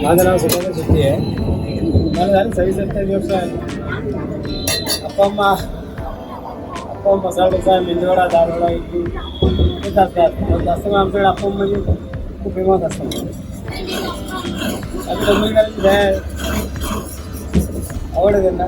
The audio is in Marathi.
माझं नाव सुधाकर शेट्टी आहे. मला झालं 27-28 वर्ष. अप्पम अप्पम मसाला डोसा, मेंदूवडा, दालवडा, इडली हेच असतात. जास्त करून आमच्याकडे अप्पम म्हणजे खूप फेमस असतात. आम्ही डोंबिवलीकरांची आहे, आवड आहे त्यांना.